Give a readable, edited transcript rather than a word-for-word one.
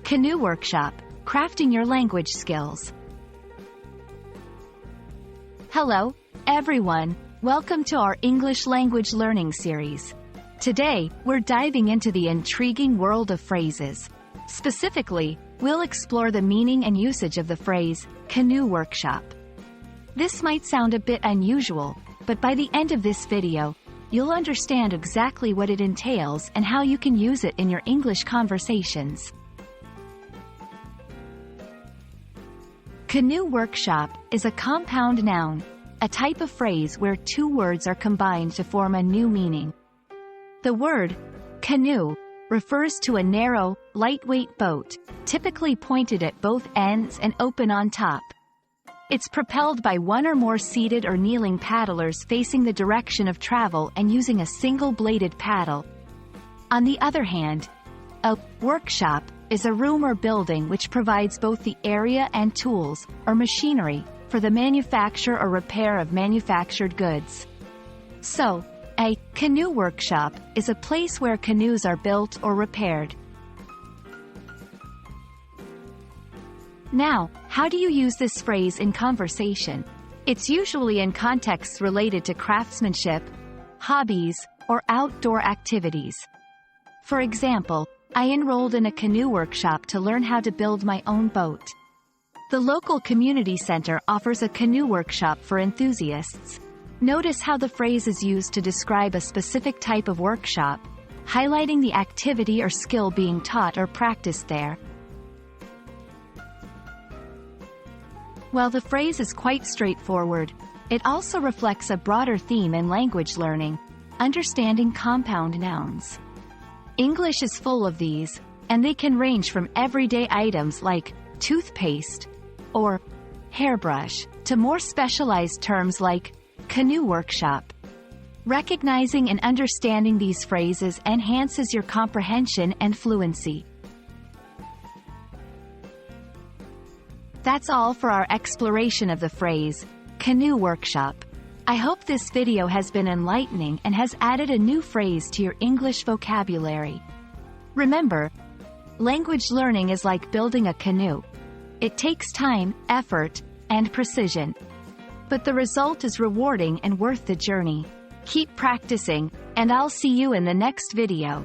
Canoe Workshop, crafting your language skills. Hello, everyone. Welcome to our English language learning series. Today, we're diving into the intriguing world of phrases. Specifically, we'll explore the meaning and usage of the phrase, Canoe Workshop. This might sound a bit unusual, but by the end of this video, you'll understand exactly what it entails and how you can use it in your English conversations. Canoe Workshop is a compound noun, a type of phrase where two words are combined to form a new meaning. The word canoe refers to a narrow, lightweight boat, typically pointed at both ends and open on top. It's propelled by one or more seated or kneeling paddlers facing the direction of travel and using a single-bladed paddle. On the other hand, a workshop is a room or building which provides both the area and tools, or machinery, for the manufacture or repair of manufactured goods. So, a canoe workshop is a place where canoes are built or repaired. Now, how do you use this phrase in conversation? It's usually in contexts related to craftsmanship, hobbies, or outdoor activities. For example, I enrolled in a canoe workshop to learn how to build my own boat. The local community center offers a canoe workshop for enthusiasts. Notice how the phrase is used to describe a specific type of workshop, highlighting the activity or skill being taught or practiced there. While the phrase is quite straightforward, it also reflects a broader theme in language learning: understanding compound nouns. English is full of these, and they can range from everyday items like toothpaste or hairbrush to more specialized terms like canoe workshop. Recognizing and understanding these phrases enhances your comprehension and fluency. That's all for our exploration of the phrase, canoe workshop. I hope this video has been enlightening and has added a new phrase to your English vocabulary. Remember, language learning is like building a canoe. It takes time, effort, and precision. But the result is rewarding and worth the journey. Keep practicing, and I'll see you in the next video.